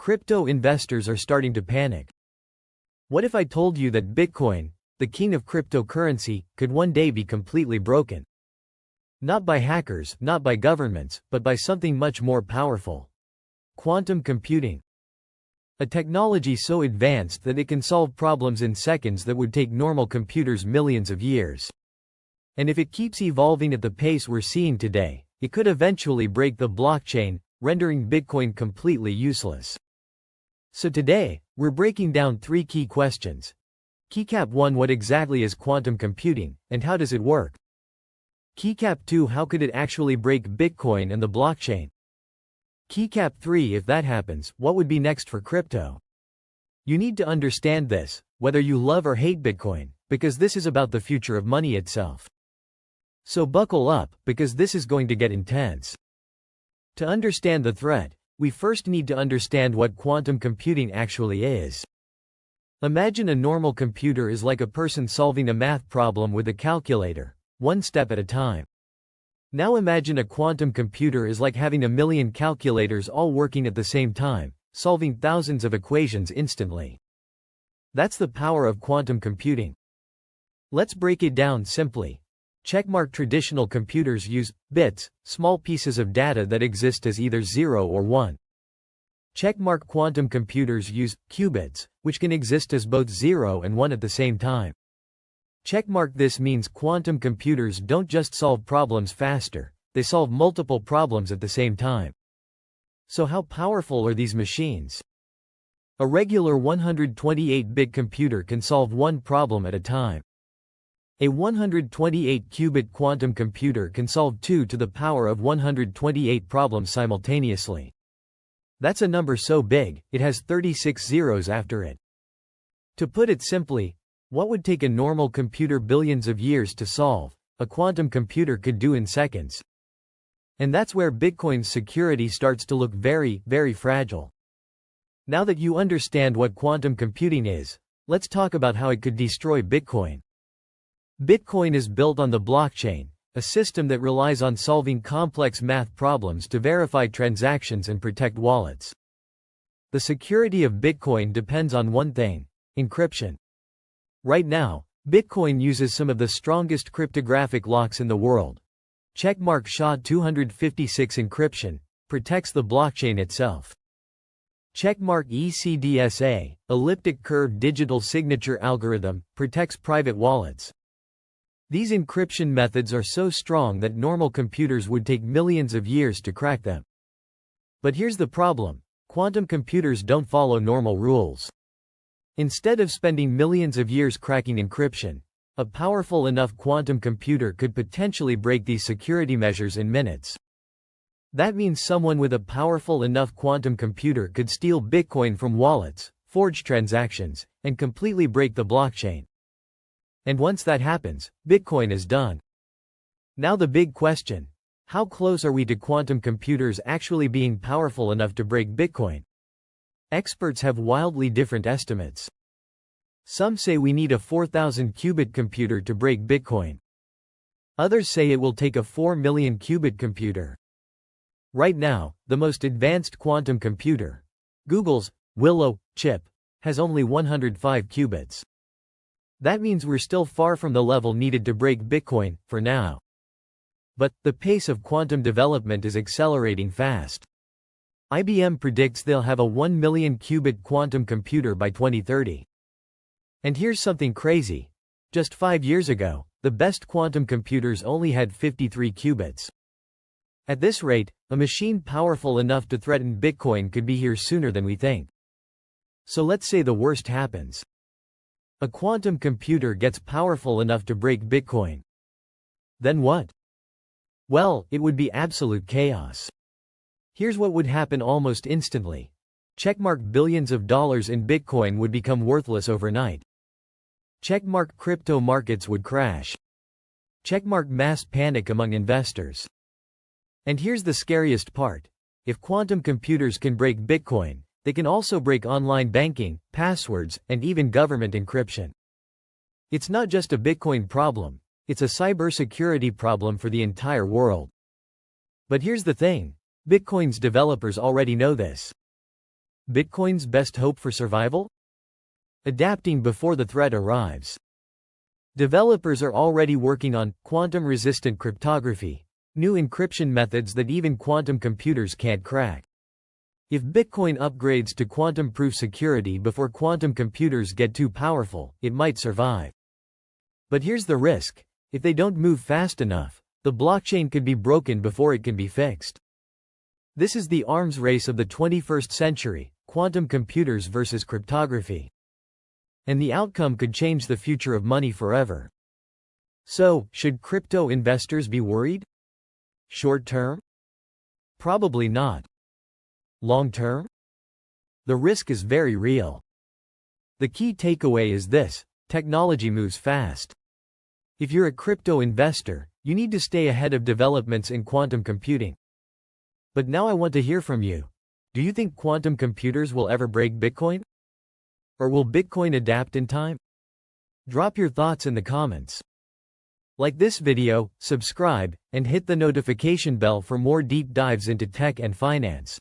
crypto investors are starting to panic. What if I told you that Bitcoin, the king of cryptocurrency, could one day be completely broken? Not by hackers, not by governments, but by something much more powerful. Quantum computing. A technology so advanced that it can solve problems in seconds that would take normal computers millions of years. And if it keeps evolving at the pace we're seeing today, it could eventually break the blockchain, rendering Bitcoin completely useless. So today, we're breaking down 3 key questions. Keycap 1: What exactly is quantum computing, and how does it work? Keycap 2: How could it actually break Bitcoin and the blockchain? Keycap 3: If that happens, what would be next for crypto? You need to understand this, whether you love or hate Bitcoin, because this is about the future of money itself. So buckle up, because this is going to get intense. To understand the threat, we first need to understand what quantum computing actually is. Imagine a normal computer is like a person solving a math problem with a calculator, one step at a time. Now imagine a quantum computer is like having a million calculators all working at the same time, solving thousands of equations instantly. That's the power of quantum computing. Let's break it down simply. Checkmark: traditional computers use bits, small pieces of data that exist as either 0 or 1. Checkmark: quantum computers use qubits, which can exist as both 0 and 1 at the same time. Checkmark: this means quantum computers don't just solve problems faster, they solve multiple problems at the same time. So how powerful are these machines? A regular 128-bit computer can solve one problem at a time. A 128-qubit quantum computer can solve 2 to the power of 128 problems simultaneously. That's a number so big, it has 36 zeros after it. To put it simply, what would take a normal computer billions of years to solve, a quantum computer could do in seconds. And that's where Bitcoin's security starts to look very, very fragile. Now that you understand what quantum computing is, let's talk about how it could destroy Bitcoin. Bitcoin is built on the blockchain, a system that relies on solving complex math problems to verify transactions and protect wallets. The security of Bitcoin depends on one thing: encryption. Right now, Bitcoin uses some of the strongest cryptographic locks in the world. Checkmark SHA-256 encryption protects the blockchain itself. Checkmark ECDSA, elliptic curve digital signature algorithm, protects private wallets. These encryption methods are so strong that normal computers would take millions of years to crack them. But here's the problem: quantum computers don't follow normal rules. Instead of spending millions of years cracking encryption, a powerful enough quantum computer could potentially break these security measures in minutes. That means someone with a powerful enough quantum computer could steal Bitcoin from wallets, forge transactions, and completely break the blockchain. And once that happens, Bitcoin is done. Now the big question: how close are we to quantum computers actually being powerful enough to break Bitcoin? Experts have wildly different estimates. Some say we need a 4,000-qubit computer to break Bitcoin. Others say it will take a 4 million qubit computer. Right now, the most advanced quantum computer, Google's Willow chip, has only 105 qubits. That means we're still far from the level needed to break Bitcoin, for now. But the pace of quantum development is accelerating fast. IBM predicts they'll have a 1 million qubit quantum computer by 2030. And here's something crazy. Just 5 years ago, the best quantum computers only had 53 qubits. At this rate, a machine powerful enough to threaten Bitcoin could be here sooner than we think. So let's say the worst happens. A quantum computer gets powerful enough to break Bitcoin. Then what? Well, it would be absolute chaos. Here's what would happen almost instantly. Checkmark: billions of dollars in Bitcoin would become worthless overnight. Checkmark: crypto markets would crash. Checkmark: mass panic among investors. And here's the scariest part. If quantum computers can break Bitcoin, they can also break online banking, passwords, and even government encryption. It's not just a Bitcoin problem, it's a cybersecurity problem for the entire world. But here's the thing: Bitcoin's developers already know this. Bitcoin's best hope for survival? Adapting before the threat arrives. Developers are already working on quantum-resistant cryptography, new encryption methods that even quantum computers can't crack. If Bitcoin upgrades to quantum-proof security before quantum computers get too powerful, it might survive. But here's the risk. If they don't move fast enough, the blockchain could be broken before it can be fixed. This is the arms race of the 21st century, quantum computers versus cryptography. And the outcome could change the future of money forever. So, should crypto investors be worried? Short term? Probably not. Long term? The risk is very real. The key takeaway is this: technology moves fast. If you're a crypto investor, you need to stay ahead of developments in quantum computing. But now I want to hear from you. Do you think quantum computers will ever break Bitcoin? Or will Bitcoin adapt in time? Drop your thoughts in the comments. Like this video, subscribe, and hit the notification bell for more deep dives into tech and finance.